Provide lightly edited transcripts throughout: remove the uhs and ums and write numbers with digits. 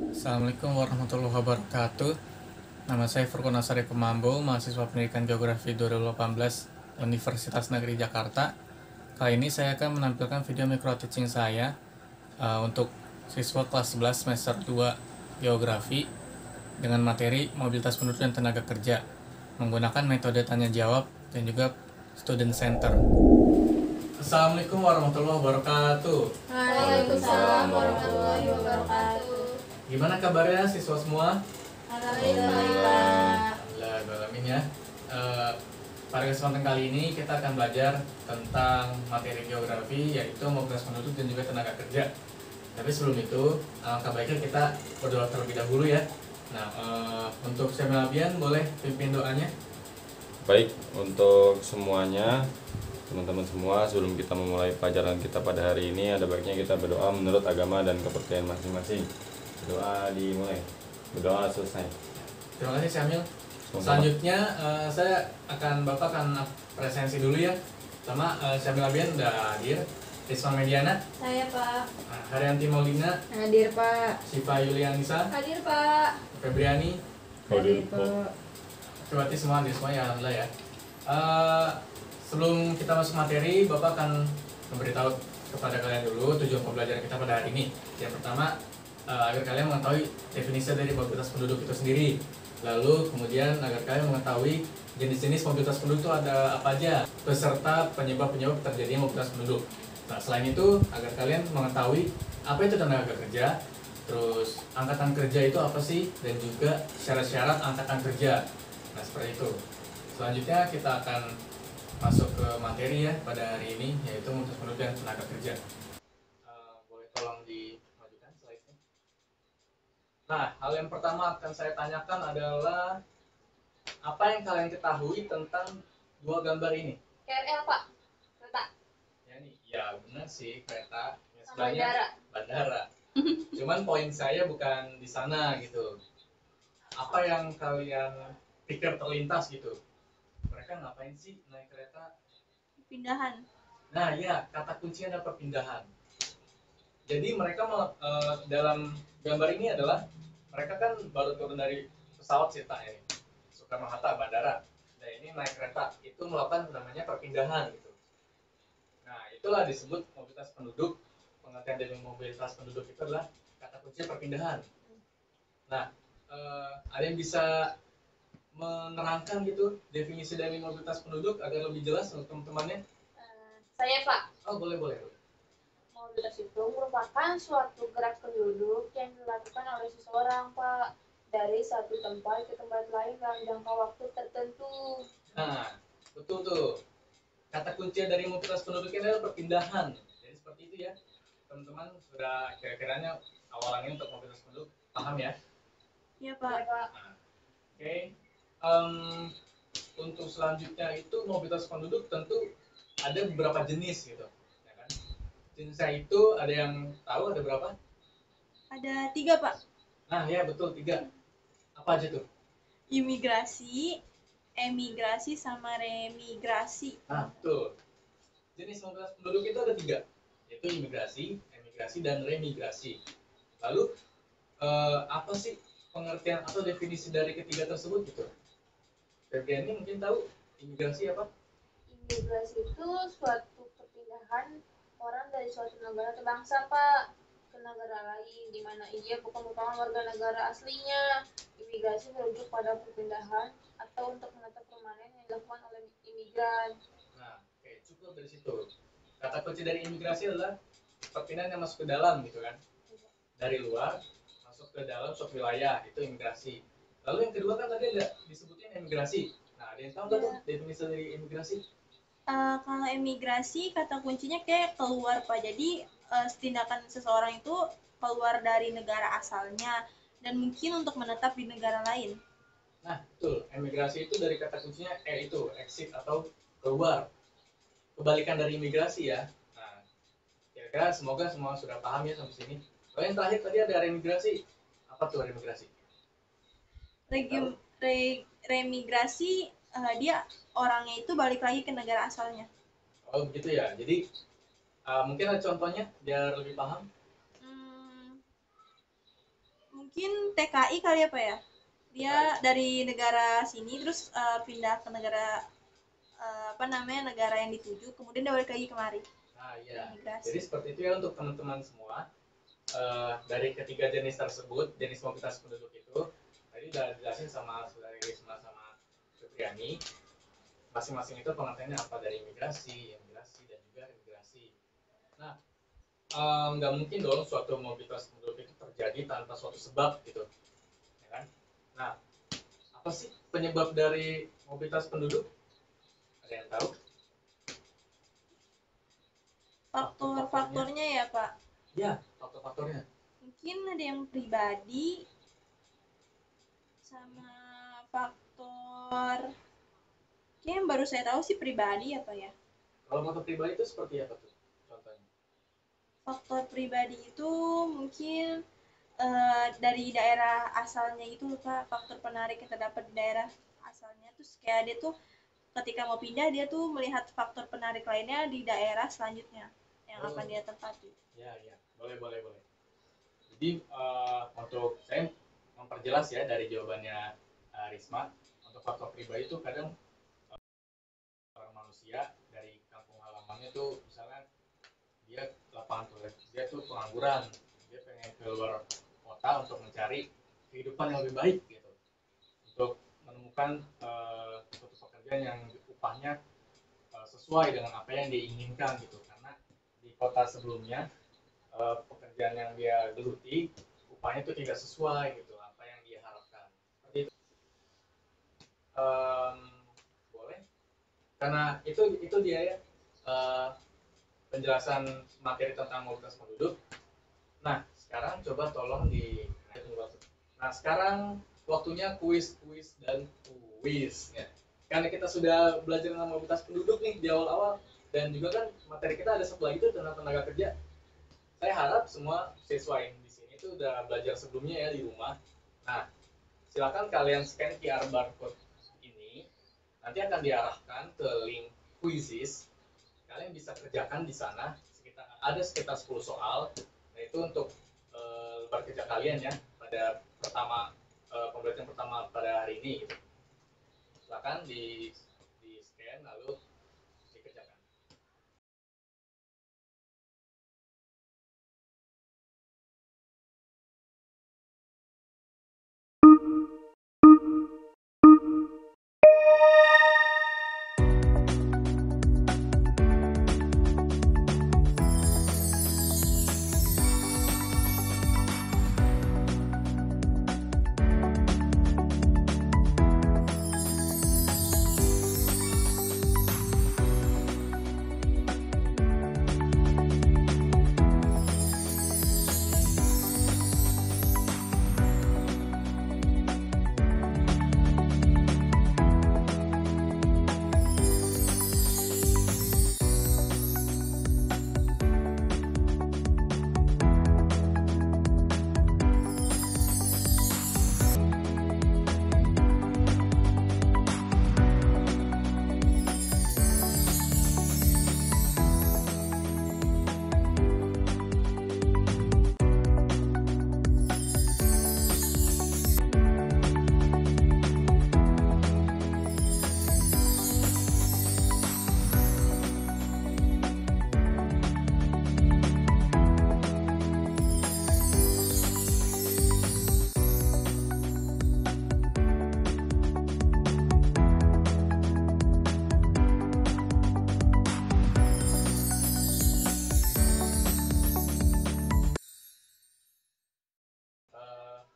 Assalamualaikum warahmatullahi wabarakatuh. Nama saya Furkon Asari Pemambo, mahasiswa Pendidikan Geografi 2018 Universitas Negeri Jakarta. Kali ini saya akan menampilkan video micro teaching saya untuk siswa kelas 11 semester 2 Geografi dengan materi mobilitas penduduk dan tenaga kerja menggunakan metode tanya jawab dan juga student center. Assalamualaikum warahmatullahi wabarakatuh. Waalaikumsalam warahmatullahi wabarakatuh. Gimana kabarnya siswa semua? Alhamdulillah. Alhamdulillah ya. Pada kesempatan kali ini kita akan belajar tentang materi geografi, yaitu mobilitas penduduk dan juga tenaga kerja. Tapi sebelum itu, alangkah baiknya kita berdoa terlebih dahulu ya. Nah, untuk Syamil Abian boleh pimpin doanya? Baik, untuk semuanya, teman-teman semua, sebelum kita memulai pelajaran kita pada hari ini, ada baiknya kita berdoa menurut agama dan kepercayaan masing-masing. Doa dimulai, berdoa selesai. Terima kasih Syamil. Selanjutnya Bapak akan presensi dulu ya. Pertama, Syamil Abian udah hadir. Risma Mediana, Saya Pak. Haryanti Maulina, Hadir Pak. Siva Yulianisa, Hadir Pak. Febriani, Hadir, Pak. terima kasih semua hadir semua ya, alhamdulillah ya. Sebelum kita masuk materi, Bapak akan memberitahu kepada kalian dulu tujuan pembelajaran kita pada hari ini. Yang pertama, agar kalian mengetahui definisi dari mobilitas penduduk itu sendiri. Lalu kemudian agar kalian mengetahui jenis-jenis mobilitas penduduk itu ada apa aja, beserta penyebab-penyebab terjadinya mobilitas penduduk. Nah, selain itu agar kalian mengetahui apa itu tenaga kerja, terus angkatan kerja itu apa sih, dan juga syarat-syarat angkatan kerja. Nah, seperti itu. Selanjutnya kita akan masuk ke materi ya pada hari ini, yaitu mobilitas penduduk dan tenaga kerja. Boleh tolong dimajukan slide-nya. Nah, hal yang pertama akan saya tanyakan adalah apa yang kalian ketahui tentang dua gambar ini? KRL Pak. Kereta. Ya nih, ya benar sih, kereta. Yang Sama sebelahnya bandara. Cuman poin saya bukan di sana gitu. Apa yang kalian pikir terlintas gitu? Mereka ngapain sih naik kereta? Pindahan. Nah ya, kata kuncinya adalah perpindahan. Jadi mereka dalam gambar ini adalah mereka kan baru turun dari pesawat sih tak ini, Soekarno Hatta bandara. Nah ini naik kereta itu melakukan namanya perpindahan gitu. Nah itulah disebut mobilitas penduduk. Pengertian dari mobilitas penduduk itu adalah kata kunci perpindahan. Nah ada yang bisa menerangkan gitu definisi dari mobilitas penduduk agar lebih jelas untuk teman-temannya? Saya Pak. Oh boleh. Mobilitas itu merupakan suatu gerak penduduk yang dilakukan oleh seseorang Pak, dari satu tempat ke tempat lain dalam jangka waktu tertentu. Nah betul tuh. Kata kunci dari mobilitas penduduk ini adalah perpindahan. Jadi seperti itu ya. Teman-teman sudah kira-kiranya awalannya untuk mobilitas penduduk paham ya? Iya Pak. Ya, Pak. Nah, oke. Untuk selanjutnya itu mobilitas penduduk tentu ada beberapa jenis gitu, ya kan? Jenisnya itu ada yang tahu ada berapa? Ada 3 Pak. Nah ya betul 3. Apa aja tuh? Imigrasi, emigrasi, sama remigrasi. Nah betul. Jenis mobilitas penduduk itu ada 3, yaitu imigrasi, emigrasi, dan remigrasi. Lalu apa sih pengertian atau definisi dari ketiga tersebut gitu? Febriani mungkin tahu imigrasi apa? Imigrasi itu suatu perpindahan orang dari suatu negara atau bangsa Pak ke negara lain di mana ia bukan merupakan warga negara aslinya. Imigrasi merujuk pada perpindahan atau untuk menetap permanen yang dilakukan oleh imigran. Nah, oke, cukup dari situ. Kata kunci dari imigrasi adalah perpindahan yang masuk ke dalam gitu kan? Dari luar masuk ke dalam suatu wilayah, itu imigrasi. Lalu yang kedua kan tadi ada disebutin emigrasi. Nah, ada yang tahu nggak tuh definisi dari imigrasi? Kalau emigrasi kata kuncinya kayak keluar Pak. Jadi tindakan seseorang itu keluar dari negara asalnya dan mungkin untuk menetap di negara lain. Nah, betul. Emigrasi itu dari kata kuncinya itu exit atau keluar. Kebalikan dari imigrasi ya. Nah, kira-kira semoga semua sudah paham ya sampai sini. Kalau yang terakhir tadi ada remigrasi. Apa tuh remigrasi? Remigrasi dia orangnya itu balik lagi ke negara asalnya. Oh begitu ya. Jadi Mungkin ada contohnya biar lebih paham. Mungkin TKI kali ya Pak ya. Dia dari negara sini terus pindah ke negara negara yang dituju, kemudian dia balik lagi kemari. Nah, iya. Imigrasi. Jadi seperti itu ya untuk teman-teman semua. Dari ketiga jenis tersebut, jenis mobilitas penduduk itu tadi udah dijelasin sama Saudari Risma sama Fitriani. Masing-masing itu pengertiannya apa dari imigrasi dan juga imigrasi. Nah, nggak mungkin dong suatu mobilitas penduduk itu terjadi tanpa suatu sebab gitu, ya kan? Nah, apa sih penyebab dari mobilitas penduduk? Ada yang tahu? Faktor-faktornya ya Pak. Ya, faktor-faktornya. Mungkin ada yang pribadi sama faktor yang baru saya tahu sih pribadi ya Pak ya. Kalau faktor pribadi itu seperti apa tuh contohnya? Faktor pribadi itu mungkin dari daerah asalnya itu Pak, faktor penarik yang terdapat di daerah asalnya. Terus kayak dia tuh ketika mau pindah dia tuh melihat faktor penarik lainnya di daerah selanjutnya yang akan dia tempati. Ya, boleh. Jadi untuk saya memperjelas ya dari jawabannya Risma, untuk faktor pribadi itu kadang orang manusia dari kampung halamannya tuh misalnya dia lapangan kerja, dia tuh pengangguran, dia pengen keluar kota untuk mencari kehidupan yang lebih baik gitu, untuk menemukan suatu pekerjaan yang upahnya sesuai dengan apa yang dia inginkan gitu, karena di kota sebelumnya pekerjaan yang dia geluti upahnya itu tidak sesuai gitu apa yang dia harapkan. Seperti itu. Boleh, karena itu dia ya penjelasan materi tentang mobilitas penduduk. Nah, sekarang coba tolong di. Nah, sekarang waktunya kuis dan kuis ya. Karena kita sudah belajar tentang mobilitas penduduk nih di awal-awal, dan juga kan materi kita ada satu lagi itu tentang tenaga kerja. Saya harap semua siswa yang di sini itu udah belajar sebelumnya ya di rumah. Nah, silakan kalian scan QR barcode ini, nanti akan diarahkan ke link quizzes. Kalian bisa kerjakan di sana, ada sekitar 10 soal, nah itu untuk lebar kerja kalian ya pada pembelajaran pertama pada hari ini gitu. Silakan di scan lalu dikerjakan.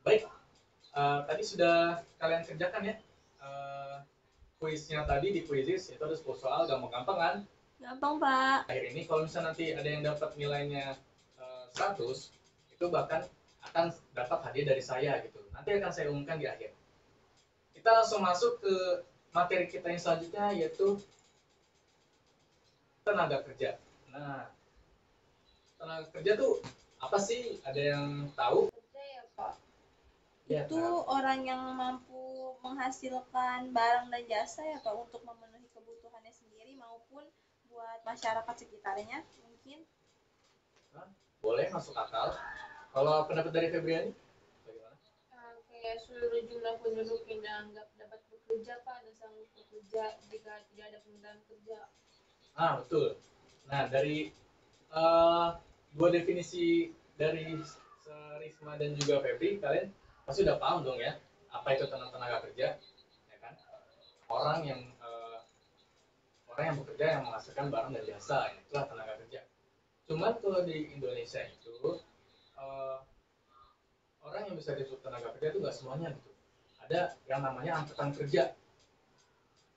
Baik, tadi sudah kalian kerjakan ya kuisnya tadi di quizzes, itu ada 10 soal, gampang-gampang kan? Gampang Pak. Akhir ini kalau misalnya nanti ada yang dapat nilainya 100, itu bahkan akan dapat hadiah dari saya gitu. Nanti akan saya umumkan di akhir. Kita langsung masuk ke materi kita yang selanjutnya, yaitu tenaga kerja. Nah, tenaga kerja tuh apa sih? Ada yang tahu? Kerja ya Pak. Ya, Itu orang yang mampu menghasilkan barang dan jasa ya Pak untuk memenuhi kebutuhannya sendiri maupun buat masyarakat sekitarnya mungkin. boleh, masuk akal. Kalau pendapat dari Febriani bagaimana? Kayak seluruh jumlah penduduk yang dianggap dapat bekerja Pak dan sanggup bekerja jika tidak ada pemerintahan kerja. Betul. Nah, dari dua definisi dari Risma dan juga Febri, kalian pasti udah paham dong ya apa itu tenaga kerja, ya kan? Orang yang bekerja yang menghasilkan barang dan jasa, itulah tenaga kerja. Cuman kalau di Indonesia itu orang yang bisa disebut tenaga kerja itu nggak semuanya gitu. Ada yang namanya angkatan kerja.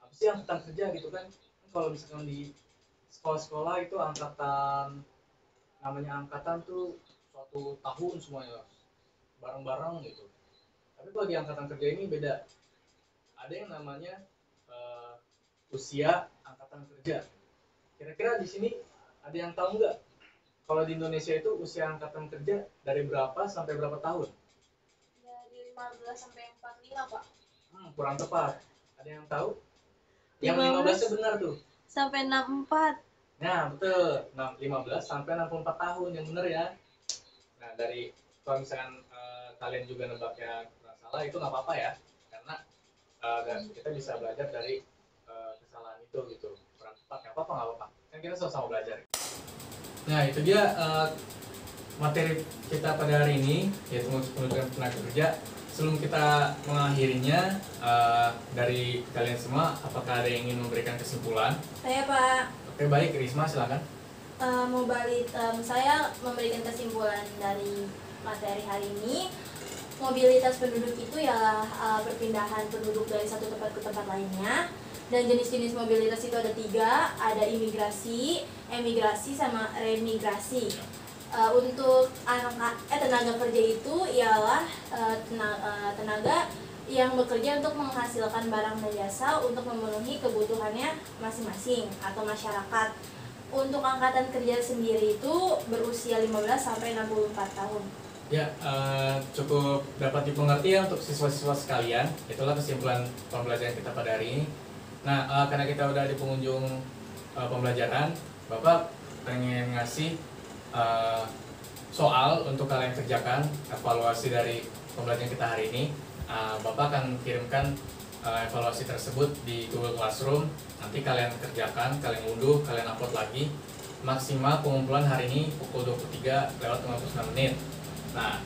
Apa sih angkatan kerja gitu kan? Kalau misalkan di sekolah-sekolah itu namanya angkatan tuh suatu tahun semuanya bareng-bareng gitu. Tapi kalau di angkatan kerja ini beda. Ada yang namanya usia angkatan kerja. Kira-kira di sini ada yang tahu nggak? Kalau di Indonesia itu usia angkatan kerja dari berapa sampai berapa tahun? Dari 15 sampai 45 Pak. Kurang tepat. Ada yang tahu? Yang 15 benar tuh. Sampai 64. Nah, betul. 15 sampai 64 tahun yang benar ya. Nah, dari kalau misalkan kalian juga nebaknya salah itu nggak apa-apa ya. Karena kita bisa belajar dari kesalahan itu gitu. Kurang tepat nggak apa-apa. Kan kita sama-sama belajar. Nah, itu dia materi kita pada hari ini, yaitu penunjukan tenaga kerja. Sebelum kita mengakhirinya, dari kalian semua, apakah ada yang ingin memberikan kesimpulan? Saya Pak. Oke, baik, Risma silakan. Saya memberikan kesimpulan dari materi hari ini. Mobilitas penduduk itu ialah perpindahan penduduk dari satu tempat ke tempat lainnya. Dan jenis-jenis mobilitas itu ada 3, ada imigrasi, emigrasi, sama remigrasi. Untuk tenaga kerja itu ialah tenaga yang bekerja untuk menghasilkan barang dan jasa untuk memenuhi kebutuhannya masing-masing atau masyarakat. Untuk angkatan kerja sendiri itu berusia 15 sampai 64 tahun. Ya, cukup dapat dimengerti ya untuk siswa-siswa sekalian. Itulah kesimpulan pembelajaran kita pada hari ini. Nah, karena kita udah di penghujung pembelajaran, Bapak pengen ngasih soal untuk kalian kerjakan, evaluasi dari pembelajaran kita hari ini. Bapak akan kirimkan evaluasi tersebut di Google Classroom. Nanti kalian kerjakan, kalian unduh, kalian upload lagi. Maksimal pengumpulan hari ini pukul 23:59 menit. Nah,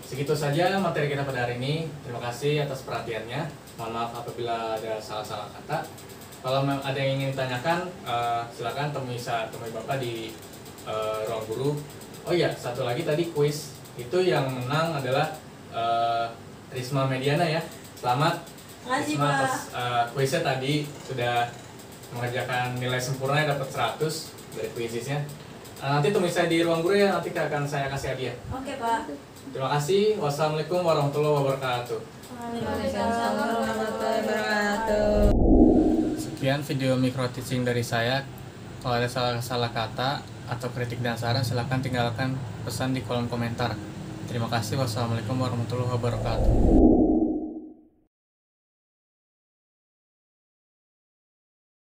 segitu saja materi kita pada hari ini. Terima kasih atas perhatiannya. Mohon maaf apabila ada salah-salah kata. Kalau ada yang ingin ditanyakan, silakan temui Bapak di ruang guru. Oh iya, satu lagi tadi kuis. Itu yang menang adalah Risma Mediana ya. Selamat Risma atas kuisnya tadi sudah mengerjakan nilai sempurna, dapat 100 dari kuisnya. Nanti temui saya di ruang guru ya, nanti akan saya kasih hadiah. Oke Pak. Terima kasih. Wassalamualaikum warahmatullahi wabarakatuh. Waalaikumsalam warahmatullahi wabarakatuh. Sekian video micro teaching dari saya. Kalau ada salah kata atau kritik dan saran, silahkan tinggalkan pesan di kolom komentar. Terima kasih. Wassalamualaikum warahmatullahi wabarakatuh.